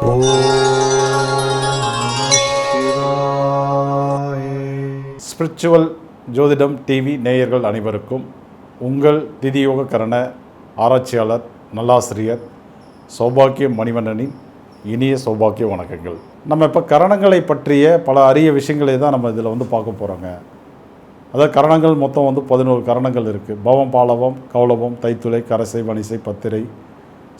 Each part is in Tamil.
ஓம் சிவாய. ஸ்பிரிச்சுவல் ஜோதிடம் டிவி நேயர்கள் அனைவருக்கும் உங்கள் திதியோக கரண ஆராய்ச்சியாளர் நல்லாசிரியர் சௌபாக்கிய மணிவண்ணனின் இனிய சௌபாக்கிய வணக்கங்கள். நம்ம இப்போ கரணங்களை பற்றிய பல அரிய விஷயங்களை தான் நம்ம இதில் பார்க்க போகிறோங்க. அதாவது கரணங்கள் மொத்தம் 11 கரணங்கள் இருக்குது. பவம், பாலவம், கௌளவம், தைத்துளை, கரசை, வணிசை, பத்திரை,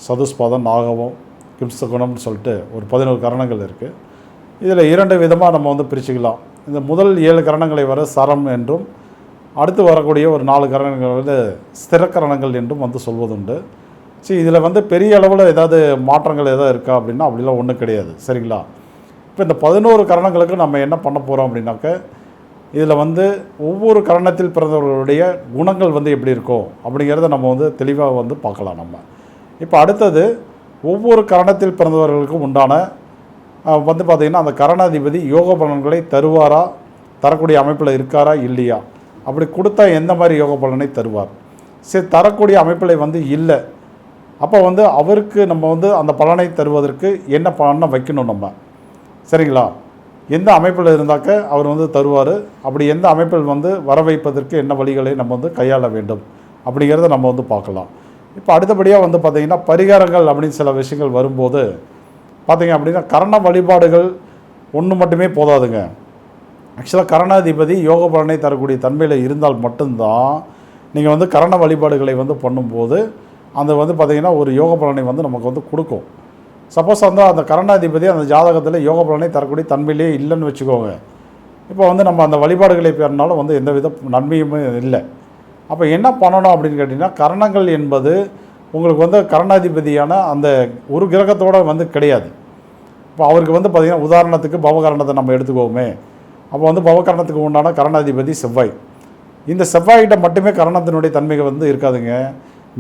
சதுஸ்பாதம், நாகவம், கிம்சகுணம்னு சொல்லிட்டு ஒரு 11 கரணங்கள் இருக்குது. இதில் 2 விதமாக நம்ம பிரிச்சுக்கலாம். இந்த முதல் 7 கரணங்களை வர சரம் என்றும், அடுத்து வரக்கூடிய ஒரு 4 கரணங்கள் ஸ்திரக்கரணங்கள் என்றும் சொல்வதுண்டு. சரி, இதில் பெரிய அளவில் ஏதாவது மாற்றங்கள் எதாவது இருக்கா அப்படின்னா அப்படிலாம் ஒன்றும் கிடையாது. சரிங்களா? இப்போ இந்த 11 கரணங்களுக்கு நம்ம என்ன பண்ண போகிறோம் அப்படின்னாக்க, இதில் ஒவ்வொரு கரணத்தில் பிறந்தவர்களுடைய குணங்கள் எப்படி இருக்கும் அப்படிங்கிறத நம்ம தெளிவாக பார்க்கலாம். நம்ம இப்போ அடுத்தது ஒவ்வொரு கரணத்தில் பிறந்தவர்களுக்கும் உண்டான பார்த்திங்கன்னா அந்த கரணாதிபதி யோக பலன்களை தருவாரா, தரக்கூடிய அமைப்பில் இருக்காரா இல்லையா, அப்படி கொடுத்தா எந்த மாதிரி யோக பலனை தருவார். சரி, தரக்கூடிய அமைப்பில் இல்லை, அப்போ அவருக்கு நம்ம அந்த பலனை தருவதற்கு என்ன பலனை வைக்கணும் நம்ம. சரிங்களா? எந்த அமைப்பில் இருந்தாக்க அவர் தருவார், அப்படி எந்த அமைப்பில் வர வைப்பதற்கு என்ன வழிகளை நம்ம கையாள வேண்டும் அப்படிங்கிறத நம்ம பார்க்கலாம். இப்போ அடுத்தபடியாக பார்த்திங்கன்னா பரிகாரங்கள் அப்படின்னு சில விஷயங்கள் வரும்போது பார்த்திங்க அப்படின்னா கரண வழிபாடுகள் ஒன்று மட்டுமே போதாதுங்க. ஆக்சுவலாக கரணாதிபதி யோக பலனை தரக்கூடிய தன்மையில் இருந்தால் மட்டும்தான் நீங்கள் கரண வழிபாடுகளை பண்ணும்போது அந்த பார்த்திங்கன்னா ஒரு யோக பலனை நமக்கு கொடுக்கும். சப்போஸ் அந்த கரணாதிபதி அந்த ஜாதகத்தில் யோக பலனை தரக்கூடிய தன்மையிலே இல்லைன்னு வச்சுக்கோங்க. இப்போ நம்ம அந்த வழிபாடுகளை பெறினாலும் எந்த வித நன்மையுமே இல்லை. அப்போ என்ன பண்ணணும் அப்படின்னு கேட்டிங்கன்னா, கரணங்கள் என்பது உங்களுக்கு கரணாதிபதியான அந்த ஒரு கிரகத்தோடு கிடையாது. இப்போ அவருக்கு பார்த்திங்கன்னா உதாரணத்துக்கு பவகரணத்தை நம்ம எடுத்துக்கோமே. அப்போ பவகரணத்துக்கு உண்டான கரணாதிபதி செவ்வாய். இந்த செவ்வாய்கிட்ட மட்டுமே கரணத்தினுடைய தன்மைகள் இருக்காதுங்க.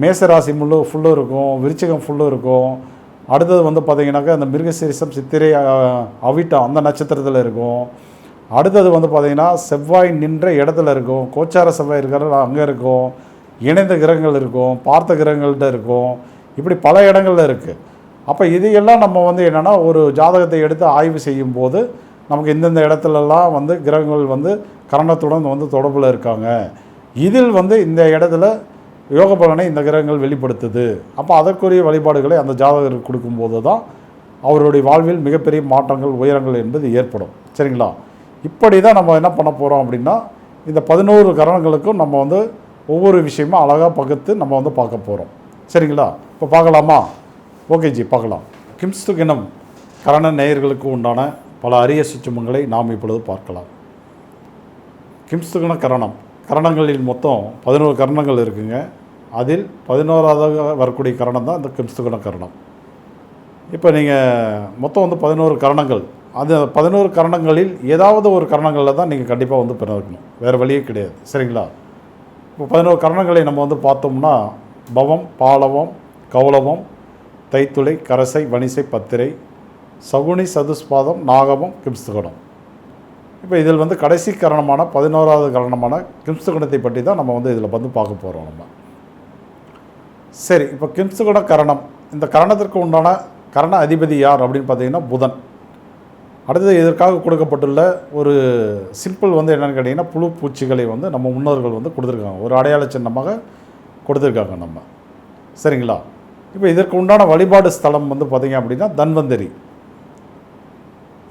மேசராசி ஃபுல்லும் இருக்கும், விருச்சிகம் ஃபுல்லும் இருக்கும். அடுத்தது பார்த்திங்கனாக்கா அந்த மிருகசீரிசம், சித்திரை, அவிட்டம் அந்த நட்சத்திரத்தில் இருக்கும். அடுத்தது பார்த்திங்கன்னா செவ்வாய் நின்ற இடத்துல இருக்கும், கோச்சார செவ்வாய் இருக்கிற அங்கே இருக்கும், இணைந்த கிரகங்கள் இருக்கும், பார்த்த கிரகங்கள்கிட்ட இருக்கும், இப்படி பல இடங்களில் இருக்குது. அப்போ இதையெல்லாம் நம்ம என்னென்னா ஒரு ஜாதகத்தை எடுத்து ஆய்வு செய்யும்போது நமக்கு இந்தந்த இடத்துலலாம் கிரகங்கள் கரணத்துடன் தொடர்பில் இருக்காங்க, இதில் இந்த இடத்துல யோக பலனை இந்த கிரகங்கள் வெளிப்படுத்துது. அப்போ அதற்குரிய வழிபாடுகளை அந்த ஜாதகருக்கு கொடுக்கும்போது தான் அவருடைய வாழ்வில் மிகப்பெரிய மாற்றங்கள், உயரங்கள் என்பது ஏற்படும். சரிங்களா? இப்படி தான் நம்ம என்ன பண்ண போகிறோம் அப்படின்னா, இந்த 11 கரணங்களுக்கும் நம்ம ஒவ்வொரு விஷயமும் அழகாக பகுத்து நம்ம பார்க்க போகிறோம். சரிங்களா? இப்போ பார்க்கலாமா? ஓகே ஜி, பார்க்கலாம். கிம்ஸ்துகினம் கரண நேயர்களுக்கு உண்டான பல அரிய சூட்சுமங்களை நாம் இப்பொழுது பார்க்கலாம். கிம்ஸ்துகின கரணங்களில் மொத்தம் 11 கரணங்கள் இருக்குங்க. அதில் 11ஆவதாக வரக்கூடிய கரணம் தான் இந்த கிம்ஸ்துகின கரணம். இப்போ நீங்கள் மொத்தம் 11 கரணங்கள், அந்த 11 கரணங்களில் ஏதாவது ஒரு கரணங்களில் தான் நீங்கள் கண்டிப்பாக பிறக்கணும், வேறு வழியே கிடையாது. சரிங்களா? இப்போ 11 கரணங்களை நம்ம பார்த்தோம்னா பவம், பாலவம், கௌளவம், தைத்துளை, கரசை, வணிசை, பத்திரை, சகுனி, சதுஸ்பாதம், நாகவம், கிம்ஸ்துகணம். இப்போ இதில் கடைசி கரணமான 11ஆவது கரணமான கிம்ஸ்துகணத்தை பற்றி தான் நம்ம இதில் பார்க்க போகிறோம் நம்ம. சரி, இப்போ கிம்ஸ்துகண கரணம், இந்த கரணத்திற்கு உண்டான கரண அதிபதி யார் அப்படின்னு பார்த்தீங்கன்னா புதன். அடுத்தது இதற்காக கொடுக்கப்பட்டுள்ள ஒரு சிம்பிள் என்னென்னு கேட்டிங்கன்னா, புழு பூச்சிகளை நம்ம முன்னோர்கள் கொடுத்துருக்காங்க, ஒரு அடையாள சின்னமாக கொடுத்துருக்காங்க நம்ம. சரிங்களா? இப்போ இதற்கு உண்டான வழிபாடு ஸ்தலம் பார்த்திங்க அப்படின்னா தன்வந்தரி.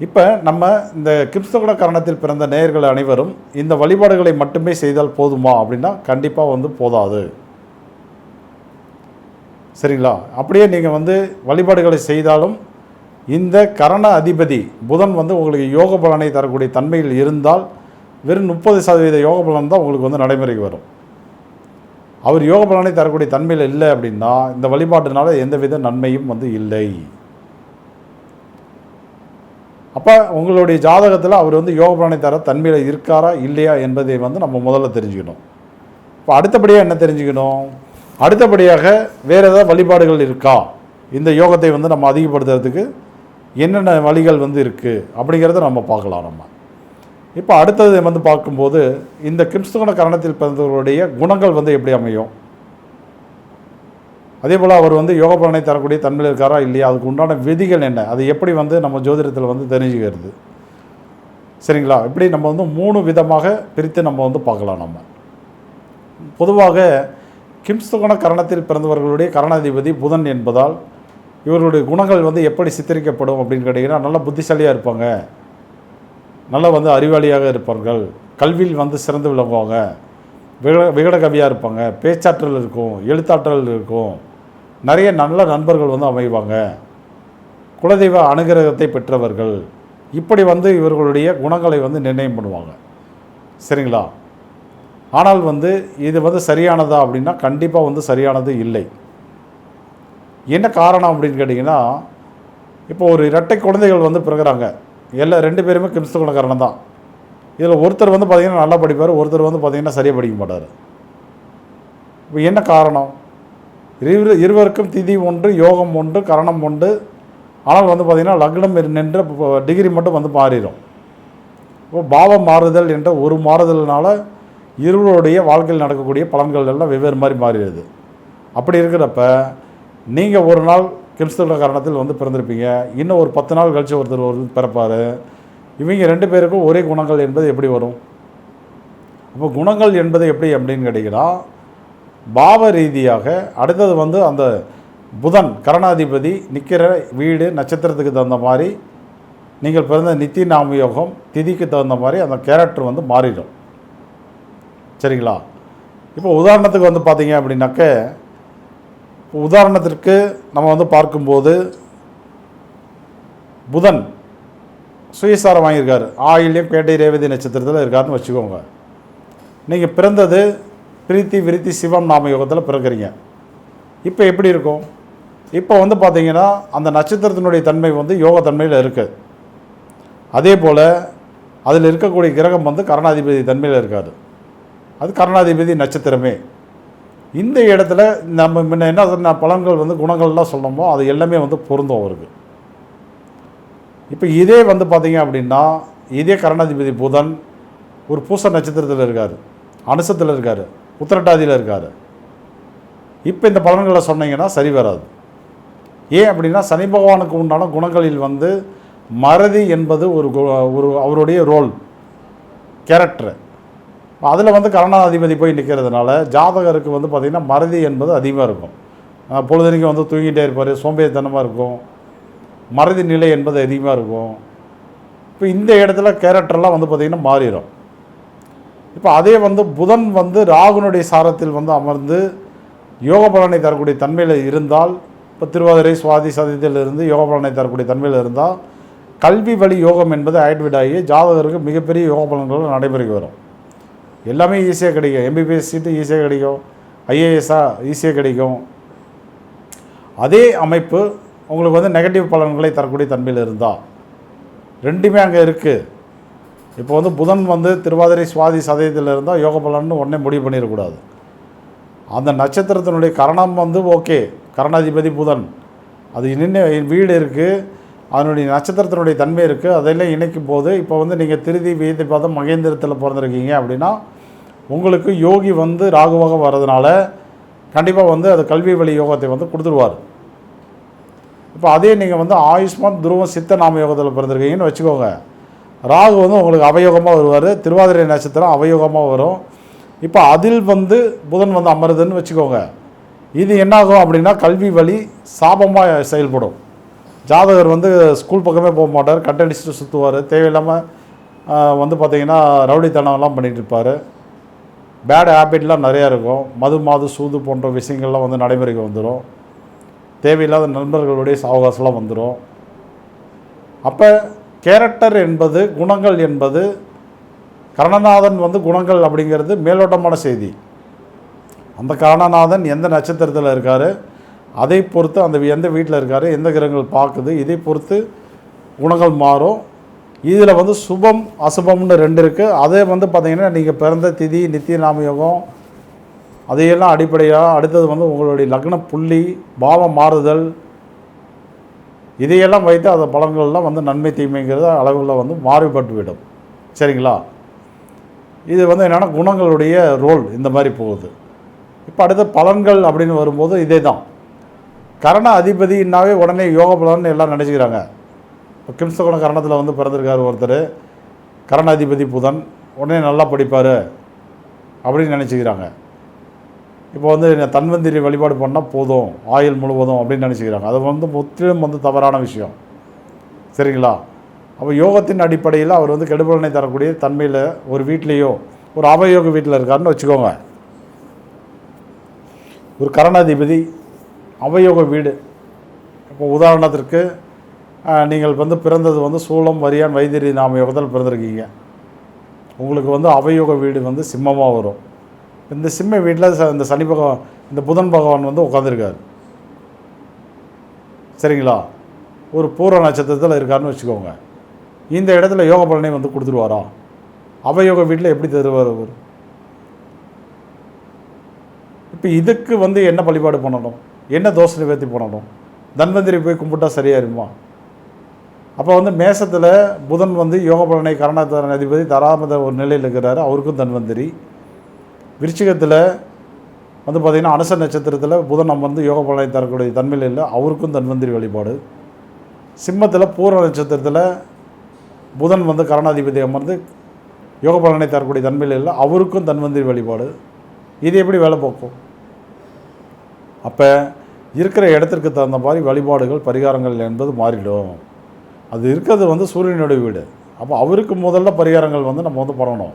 இப்போ நம்ம இந்த கிம்ஸ்துகண கரணத்தில் பிறந்த நேயர்கள் அனைவரும் இந்த வழிபாடுகளை மட்டுமே செய்தால் போதுமா அப்படின்னா கண்டிப்பாக போதாது. சரிங்களா? அப்படியே நீங்கள் வழிபாடுகளை செய்தாலும் இந்த கரண அதிபதி புதன் உங்களுக்கு யோக பலனை தரக்கூடிய தன்மையில் இருந்தால் வெறும் 30% யோக பலன் தான் உங்களுக்கு நடைமுறைக்கு வரும். அவர் யோக பலனை தரக்கூடிய தன்மையில் இல்லை அப்படின்னா இந்த வழிபாட்டினால எந்தவித நன்மையும் இல்லை. அப்போ உங்களுடைய ஜாதகத்தில் அவர் யோக பலனை தர தன்மையில் இருக்காரா இல்லையா என்பதை நம்ம முதல்ல தெரிஞ்சுக்கணும். இப்போ அடுத்தபடியாக என்ன தெரிஞ்சுக்கணும்? அடுத்தபடியாக வேறு ஏதாவது வழிபாடுகள் இருக்கா, இந்த யோகத்தை நம்ம அதிகப்படுத்துறதுக்கு என்னென்ன வழிகள் இருக்குது அப்படிங்கிறத நம்ம பார்க்கலாம். நம்ம இப்போ அடுத்தது பார்க்கும்போது இந்த கிம்ஸ்துகண கரணத்தில் பிறந்தவர்களுடைய குணங்கள் எப்படி அமையும். அதே போல் அவர் வந்து யோக பலனை தரக்கூடிய தன்மையில் இருக்காரா இல்லையா, அதுக்கு உண்டான விதிகள் என்ன, அது எப்படி வந்து நம்ம ஜோதிடத்தில் வந்து தெரிஞ்சுக்கிறது. சரிங்களா? இப்படி நம்ம வந்து 3 விதமாக பிரித்து நம்ம வந்து பார்க்கலாம். நம்ம பொதுவாக கிம்ஸ்துகோண கரணத்தில் பிறந்தவர்களுடைய கரணாதிபதி புதன் என்பதால் இவர்களுடைய குணங்கள் வந்து எப்படி சித்தரிக்கப்படும் அப்படின்னு கேட்டிங்கன்னா, நல்ல புத்திசாலியாக இருப்பாங்க, நல்ல வந்து அறிவாளியாக இருப்பார்கள், கல்வியில் வந்து சிறந்து விளங்குவாங்க, விகடகவியாக இருப்பாங்க, பேச்சாற்றல் இருக்கும், எழுத்தாற்றல் இருக்கும், நிறைய நல்ல நண்பர்கள் வந்து அமைவாங்க, குலதெய்வ அனுகிரகத்தை பெற்றவர்கள், இப்படி வந்து இவர்களுடைய குணங்களை வந்து நிர்ணயம் பண்ணுவாங்க. சரிங்களா? ஆனால் வந்து இது வந்து சரியானதா அப்படின்னா கண்டிப்பாக வந்து சரியானது இல்லை. என்ன காரணம் அப்படின்னு கேட்டிங்கன்னா, இப்போ ஒரு இரட்டை குழந்தைகள் வந்து பிறகுறாங்க, எல்லா 2 பேருமே கிம்ஸ்துகோண கரணம் தான். இதில் ஒருத்தர் வந்து பார்த்திங்கன்னா நல்லா படிப்பார், ஒருத்தர் வந்து பார்த்திங்கன்னா சரியாக படிக்க மாட்டார். இப்போ என்ன காரணம்? இருவருக்கும் திதி ஒன்று, யோகம் ஒன்று, கரணம் ஒன்று. ஆனால் வந்து பார்த்திங்கன்னா லக்னம் நின்ற டிகிரி மட்டும் வந்து மாறிடும். இப்போ பாவம் மாறுதல் என்ற ஒரு மாறுதல்னால இருவருடைய வாழ்க்கையில் நடக்கக்கூடிய பலன்கள் எல்லாம் வெவ்வேறு மாதிரி மாறிடுது. அப்படி இருக்கிறப்ப நீங்கள் ஒரு நாள் கிம்ஸ்துகோண கரணத்தில் வந்து பிறந்திருப்பீங்க, இன்னும் ஒரு 10 நாள் கழித்து ஒருத்தர் பிறப்பார். இவங்க 2 பேருக்கும் ஒரே குணங்கள் என்பது எப்படி வரும்? அப்போ குணங்கள் என்பது எப்படி அப்படின்னு கேட்டிங்கன்னா, பாவ ரீதியாக அடுத்தது வந்து அந்த புதன் கரணாதிபதி நிற்கிற வீடு நட்சத்திரத்துக்கு தகுந்த மாதிரி, நீங்கள் பிறந்த நித்தி நாம யோகம் திதிக்கு தகுந்த மாதிரி அந்த கேரக்டர் வந்து மாறிடும். சரிங்களா? இப்போ உதாரணத்துக்கு வந்து பார்த்தீங்க அப்படின்னாக்க, உதாரணத்திற்கு நம்ம வந்து பார்க்கும்போது புதன் சுயசாரம் வாங்கியிருக்காரு, ஆயில்யம் கேட்டை ரேவதி நட்சத்திரத்தில் இருக்காருன்னு வச்சுக்கோங்க. நீங்கள் பிறந்தது பிரீத்தி விருத்தி சிவம் நாம யோகத்தில் பிறக்கிறீங்க. இப்போ எப்படி இருக்கும்? இப்போ வந்து பார்த்தீங்கன்னா அந்த நட்சத்திரத்தினுடைய தன்மை வந்து யோக தன்மையில் இருக்குது. அதே போல் அதில் இருக்கக்கூடிய கிரகம் வந்து கரணாதிபதி தன்மையில் இருக்காது, அது கரணாதிபதி நட்சத்திரமே. இந்த இடத்துல நம்ம முன்ன என்ன பலன்கள் வந்து குணங்கள்லாம் சொல்லணுமோ அது எல்லாமே வந்து பொருந்தும் அவருக்கு. இப்போ இதே வந்து பார்த்திங்க அப்படின்னா, இதே கரணாதிபதி புதன் ஒரு பூச நட்சத்திரத்தில் இருக்கார், அனுசத்தில் இருக்கார், உத்திரட்டாதியில் இருக்கார். இப்போ இந்த பலன்களை சொன்னீங்கன்னா சரி வராது. ஏன் அப்படின்னா சனி பகவானுக்கு உண்டான குணங்களில் வந்து மறதி என்பது ஒரு அவருடைய ரோல் கேரக்டர். அதில் வந்து கரணாதிபதி போய் நிற்கிறதுனால ஜாதகருக்கு வந்து பார்த்திங்கன்னா மறதி என்பது அதிகமாக இருக்கும். பொழுதுனைக்கும் வந்து தூங்கிட்டே இருப்பார், சோம்பேறித்தனமாக இருக்கும், மறதி நிலை என்பது அதிகமாக இருக்கும். இப்போ இந்த இடத்துல கேரக்டர்லாம் வந்து பார்த்திங்கன்னா மாறிடும். இப்போ அதே வந்து புதன் வந்து ராகுனுடைய சாரத்தில் வந்து அமர்ந்து யோக பலனை தரக்கூடிய தன்மையில் இருந்தால், இப்போ திருவாதிரை சுவாதி சதயத்திலிருந்து யோக பலனை தரக்கூடிய தன்மையில் இருந்தால், கல்வி வழி யோகம் என்பது ஆக்டிவேட் ஆகி ஜாதகருக்கு மிகப்பெரிய யோக பலன்கள் நடைமுறைக்கு வரும். எல்லாமே ஈஸியாக கிடைக்கும், எம்பிபிஎஸ் சீட்டு ஈஸியாக கிடைக்கும், ஐஏஎஸ்ஸாக ஈஸியாக கிடைக்கும். அதே அமைப்பு உங்களுக்கு வந்து நெகட்டிவ் பலன்களை தரக்கூடிய தன்மையில் இருந்தால், ரெண்டுமே அங்கே இருக்குது. இப்போ வந்து புதன் வந்து திருவாதிரை சுவாதி சதயத்தில் இருந்தால் யோக பலன்னு உடனே முடிவு பண்ணிடக்கூடாது. அந்த நட்சத்திரத்தினுடைய கரணம் வந்து ஓகே, கரணாதிபதி புதன், அது இன்னும் வீடு இருக்குது, அதனுடைய நட்சத்திரத்தினுடைய தன்மை இருக்குது, அதெல்லாம் இணைக்கும் போது இப்போ வந்து நீங்கள் திருதி வீதி பாதம் மகேந்திரத்தில் பிறந்திருக்கீங்க அப்படின்னா உங்களுக்கு யோகி வந்து ராகுவாக வர்றதுனால கண்டிப்பாக வந்து அது கல்வி வழி யோகத்தை வந்து கொடுத்துருவார். இப்போ அதே நீங்கள் வந்து ஆயுஷ்மான் துருவம் சித்த நாம யோகத்தில் பிறந்திருக்கீங்கன்னு வச்சுக்கோங்க, ராகு வந்து உங்களுக்கு அவயோகமாக வருவார், திருவாதிரை நட்சத்திரம் அவயோகமாக வரும். இப்போ அதில் வந்து புதன் வந்து அமருதுன்னு வச்சுக்கோங்க, இது என்னாகும் அப்படின்னா கல்வி வழி சாபமாக செயல்படும். ஜாதகர் வந்து ஸ்கூல் பக்கமே போக மாட்டார், கட்டடிச்சுட்டு சுற்றுவார், தேவையில்லாமல் வந்து பார்த்திங்கன்னா ரவுடித்தனம்லாம் பண்ணிகிட்டு இருப்பார், பேட் ஹேபிட்லாம் நிறையா இருக்கும், மது மாது சூது போன்ற விஷயங்கள்லாம் வந்து நடைமுறைக்கு வந்துடும், தேவையில்லாத நண்பர்களுடைய சாவகாசம்லாம் வந்துடும். அப்போ கேரக்டர் என்பது குணங்கள் என்பது கரணநாதன் வந்து குணங்கள் அப்படிங்கிறது மேலோட்டமான செய்தி. அந்த கரணநாதன் எந்த நட்சத்திரத்தில் இருக்கார், அதை பொறுத்து அந்த எந்த வீட்டில் இருக்கார், எந்த கிரகங்கள் பார்க்குது, இதை பொறுத்து குணங்கள் மாறும். இதில் வந்து சுபம் அசுபம்னு 2 இருக்குது. அதே வந்து பார்த்திங்கன்னா நீங்கள் பிறந்த திதி நித்திய நாமயோகம் அதையெல்லாம் அடிப்படையாக, அடுத்தது வந்து உங்களுடைய லக்ன புள்ளி பாவம் மாறுதல், இதையெல்லாம் வைத்து அந்த பலன்கள்லாம் வந்து நன்மை தீமைங்கிறத அளவில் வந்து மாறுபட்டுவிடும். சரிங்களா? இது வந்து என்னென்னா குணங்களுடைய ரோல் இந்த மாதிரி போகுது. இப்போ அடுத்த பலன்கள் அப்படின்னு வரும்போது இதே தான். கரண அதிபதினாவே உடனே யோக பலன்னு எல்லாம் நினச்சிக்கிறாங்க. இப்போ கிம்சகுண கரணத்தில் வந்து பிறந்திருக்கார் ஒருத்தர், கரண அதிபதி புதன், உடனே நல்லா படிப்பார் அப்படின்னு நினச்சிக்கிறாங்க. இப்போ வந்து தன்வந்திரி வழிபாடு பண்ணால் போதும் ஆயுள் முழுவதும் அப்படின்னு நினச்சிக்கிறாங்க. அது வந்து முற்றிலும் வந்து தவறான விஷயம். சரிங்களா? அப்போ யோகத்தின் அடிப்படையில் அவர் வந்து கெடுபலனை தரக்கூடிய தன்மையில் ஒரு வீட்லேயோ ஒரு அவயோக வீட்டில் இருக்காருன்னு வச்சுக்கோங்க. ஒரு கரணாதிபதி அவயோக வீடு. இப்போ உதாரணத்திற்கு நீங்கள் வந்து பிறந்தது வந்து சூலம் வரியான் வைத்திரி நாம யோகத்தில் பிறந்திருக்கீங்க. உங்களுக்கு வந்து அவயோக வீடு வந்து சிம்மமாக வரும். இந்த சிம்ம வீட்டில் இந்த சனி பகவான், இந்த புதன் பகவான் வந்து உட்காந்துருக்கார். சரிங்களா? ஒரு பூர்வ நட்சத்திரத்தில் இருக்காருன்னு வச்சுக்கோங்க. இந்த இடத்துல யோக பலனை வந்து கொடுத்துருவாரா? அவயோக வீட்டில் எப்படி தருவார் அவர்? இப்போ இதுக்கு வந்து என்ன வழிபாடு பண்ணணும், என்ன தோஷ நிவர்த்தி பண்ணணும்? தன்வந்திரி போய் கும்பிட்டா சரியாயிருமா? அப்போ வந்து மேசத்தில் புதன் வந்து யோக பலனை கரணாதரன் அதிபதி தராமத ஒரு நிலையில் இருக்கிறாரு, அவருக்கும் தன்வந்திரி. விருச்சிகத்தில் வந்து பார்த்திங்கன்னா அனுச நட்சத்திரத்தில் புதன் அமர்ந்து யோக பலனை தரக்கூடிய தன்மையில் இல்லை, அவருக்கும் தன்வந்திரி வழிபாடு. சிம்மத்தில் பூர்வ நட்சத்திரத்தில் புதன் வந்து கரணாதிபதி அமர்ந்து யோக பலனை தரக்கூடிய தன்மையில் இல்லை, அவருக்கும் தன்வந்திரி வழிபாடு. இது எப்படி வேலை போக்கும்? அப்போ இருக்கிற இடத்திற்கு தகுந்த மாதிரி வழிபாடுகள் பரிகாரங்கள் என்பது மாறிடும். அது இருக்கிறது வந்து சூரியனுடைய வீடு. அப்போ அவருக்கு முதல்ல பரிகாரங்கள் வந்து நம்ம வந்து பண்ணணும்.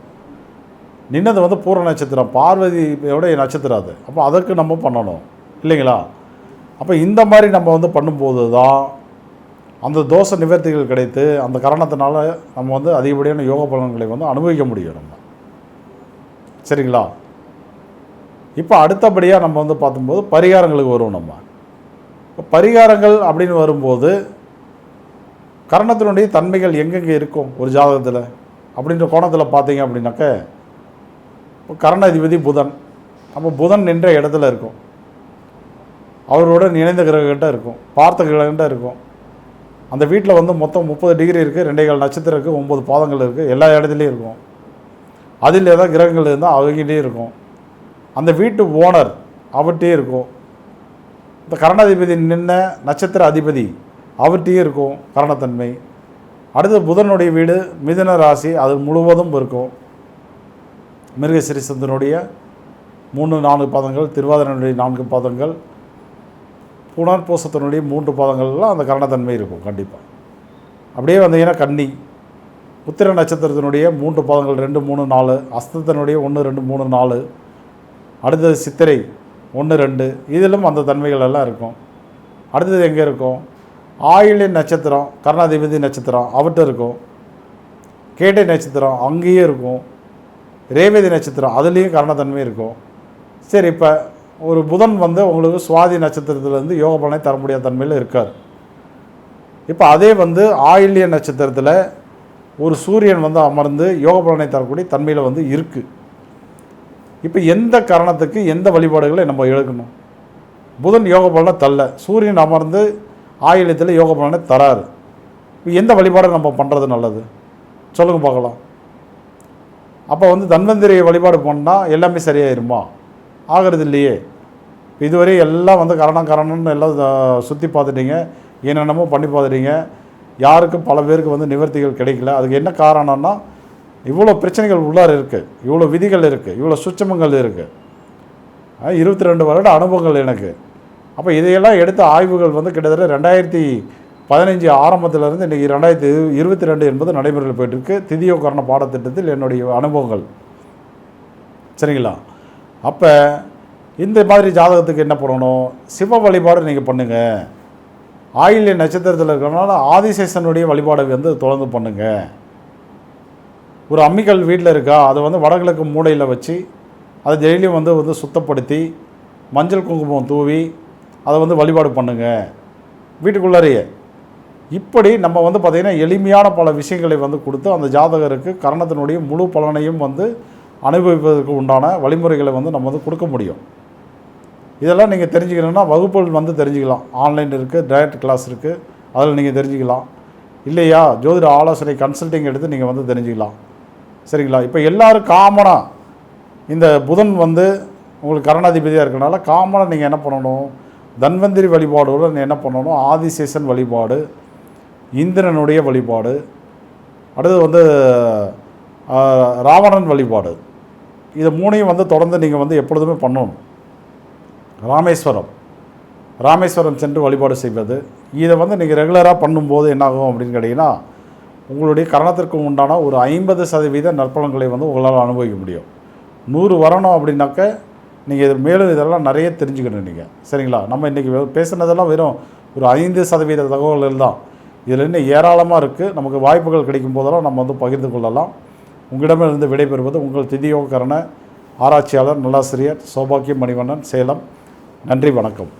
நின்னது வந்து பூர்வ நட்சத்திரம், பார்வதியோடைய நட்சத்திரம் அது. அப்போ அதற்கு நம்ம பண்ணணும் இல்லைங்களா? அப்போ இந்த மாதிரி நம்ம வந்து பண்ணும்போது தான் அந்த தோஷ நிவர்த்திகள் கிடைத்து அந்த காரணத்தினால நம்ம வந்து அதிகப்படியான யோக பலன்களை வந்து அனுபவிக்க முடியும் நம்ம. சரிங்களா? இப்போ அடுத்தபடியாக நம்ம வந்து பார்க்கும்போது பரிகாரங்களுக்கு வருவோம். நம்ம இப்போ பரிகாரங்கள் அப்படின்னு வரும்போது கரணத்தினுடைய தன்மைகள் எங்கெங்கே இருக்கும் ஒரு ஜாதகத்தில் அப்படின்ற கோணத்தில் பார்த்தீங்க அப்படின்னாக்க, இப்போ கரண அதிபதி புதன். அப்போ புதன் நின்ற இடத்துல இருக்கும், அவரோட இணைந்த கிரகங்கிட்ட இருக்கும், பார்த்த கிரகங்கிட்ட இருக்கும். அந்த வீட்டில் வந்து மொத்தம் 30 டிகிரி இருக்குது, 2.25 நட்சத்திரம் இருக்குது, 9 பாதங்கள் இருக்குது, எல்லா இடத்துலையும் இருக்கும். அதில் ஏதாவது கிரகங்கள் இருந்தால் அவங்ககிட்டே இருக்கும். அந்த வீட்டு ஓனர் அவர்கிட்டே இருக்கும். இந்த கரணாதிபதி நின்ன நட்சத்திர அதிபதி அவர்கிட்டையும் இருக்கும் கரணத்தன்மை. அடுத்து புதனுடைய வீடு மிதுன ராசி, அது முழுவதும் இருக்கும். மிருகசிரிசந்தனுடைய 3-4 பாதங்கள், திருவாதிரனுடைய 4 பாதங்கள், புனர்பூசத்தினுடைய 3 பாதங்கள்லாம் அந்த கரணத்தன்மை இருக்கும் கண்டிப்பாக. அப்படியே வந்தீங்கன்னா கன்னி, உத்திர நட்சத்திரத்தினுடைய 3 பாதங்கள் 2, 3, 4, அஸ்தத்தினுடைய 1, 2, 3, 4, அடுத்தது சித்திரை 1, 2, இதிலும் அந்த தன்மைகள் எல்லாம் இருக்கும். அடுத்தது எங்கே இருக்கும்? ஆயில்ய நட்சத்திரம், கர்ணாதிபதி நட்சத்திரம் அவர்கிட்ட இருக்கும். கேட்டை நட்சத்திரம் அங்கேயும் இருக்கும். ரேவதி நட்சத்திரம் அதுலேயும் கரணத்தன்மை இருக்கும். சரி, இப்போ ஒரு புதன் வந்து உங்களுக்கு சுவாதி நட்சத்திரத்துலேருந்து யோக பலனை தர முடியாத தன்மையில் இருக்கார். இப்போ அதே வந்து ஆயில்ய நட்சத்திரத்தில் ஒரு சூரியன் வந்து அமர்ந்து யோக பலனை தரக்கூடிய தன்மையில் வந்து இருக்குது. இப்போ எந்த காரணத்துக்கு எந்த வழிபாடுகளை நம்ம எழுக்கணும்? புதன் யோக பலனை தள்ள, சூரியன் அமர்ந்து ஆயில்யத்தில் யோக பலனை தராரு. இப்போ எந்த வழிபாடை நம்ம பண்ணுறது நல்லது சொல்லுங்கள் பார்க்கலாம். அப்போ வந்து தன்வந்திரி வழிபாடு பண்ணால் எல்லாமே சரியாயிருமா? ஆகிறது இல்லையே. இதுவரை எல்லாம் வந்து கரணம்னு எல்லாம் சுற்றி பார்த்துட்டீங்க, என்னென்னமோ பண்ணி பார்த்துட்டீங்க, யாருக்கும் பல பேருக்கு வந்து நிவர்த்திகள் கிடைக்கல. அதுக்கு என்ன காரணம்னா, இவ்வளோ பிரச்சனைகள் உள்ளார இருக்குது, இவ்வளோ விதிகள் இருக்குது, இவ்வளோ சுச்சமங்கள் இருக்குது. 22 வருட அனுபவங்கள் எனக்கு. அப்போ இதையெல்லாம் எடுத்த ஆய்வுகள் வந்து கிட்டத்தட்ட 2015 ஆரம்பத்திலேருந்து இன்றைக்கி 2022 என்பது நடைமுறையில் போயிட்டுருக்கு. திதியோகரண பாடத்திட்டத்தில் என்னுடைய அனுபவங்கள். சரிங்களா? அப்போ இந்த மாதிரி ஜாதகத்துக்கு என்ன பண்ணணும்? சிவ வழிபாடு நீங்கள் பண்ணுங்கள். ஆயில்ய நட்சத்திரத்தில் இருக்கிறனால ஆதிசேஷனுடைய வழிபாடை வந்து தொடர்ந்து பண்ணுங்கள். ஒரு அம்மிக்கல் வீட்டில் இருக்கா, அதை வந்து வடகிழக்கு மூலையில் வச்சு அதை டெய்லியும் வந்து சுத்தப்படுத்தி மஞ்சள் குங்குமம் தூவி அதை வந்து வழிபாடு பண்ணுங்கள் வீட்டுக்குள்ளாரையே. இப்படி நம்ம வந்து பார்த்திங்கன்னா எளிமையான பல விஷயங்களை வந்து கொடுத்து அந்த ஜாதகருக்கு கரணத்தினுடைய முழு பலனையும் வந்து அனுபவிப்பதற்கு உண்டான வழிமுறைகளை வந்து நம்ம வந்து கொடுக்க முடியும். இதெல்லாம் நீங்கள் தெரிஞ்சுக்கணுன்னா வகுப்புகள் வந்து தெரிஞ்சுக்கலாம். ஆன்லைன் இருக்குது, டைரக்ட் கிளாஸ் இருக்குது, அதில் நீங்கள் தெரிஞ்சுக்கலாம். இல்லையா, ஜோதிட ஆலோசனை கன்சல்டிங் எடுத்து நீங்கள் வந்து தெரிஞ்சுக்கலாம். சரிங்களா? இப்போ எல்லோரும் காமனாக இந்த புதன் வந்து உங்களுக்கு கரணாதிபதியாக இருக்கனால காமனாக நீங்கள் என்ன பண்ணணும்? தன்வந்திரி வழிபாடுடன் என்ன பண்ணணும், ஆதிசேஷன் வழிபாடு, இந்திரனுடைய வழிபாடு, அடுத்து ராவணன் வழிபாடு, இது 3ஐயும் தொடர்ந்து நீங்கள் எப்பொழுதுமே பண்ணணும். ராமேஸ்வரம் சென்று வழிபாடு செய்வது, இதை நீங்கள் ரெகுலராக பண்ணும்போது என்னாகும் அப்படின்னு கேட்டிங்கன்னா, உங்களுடைய கரணத்திற்கு உண்டான ஒரு 50% நற்பலன்களை உங்களால் அனுபவிக்க முடியும். 100 வரணும் அப்படின்னாக்க நீங்கள் இது மேலும் இதெல்லாம் நிறைய தெரிஞ்சுக்கணும் நீங்கள். சரிங்களா? நம்ம இன்றைக்கி பேசுனதெல்லாம் வெறும் ஒரு 5% தகவல்கள் தான். இதில் இன்னும் ஏராளமாக இருக்குது. நமக்கு வாய்ப்புகள் கிடைக்கும் போதெல்லாம் நம்ம பகிர்ந்து கொள்ளலாம். உங்களிடமிருந்து விடைபெறுவது உங்கள் திதியோகரண ஆராய்ச்சியாளர் நல்லாசிரியர் சௌபாக்கியம் மணிவண்ணன், சேலம். நன்றி, வணக்கம்.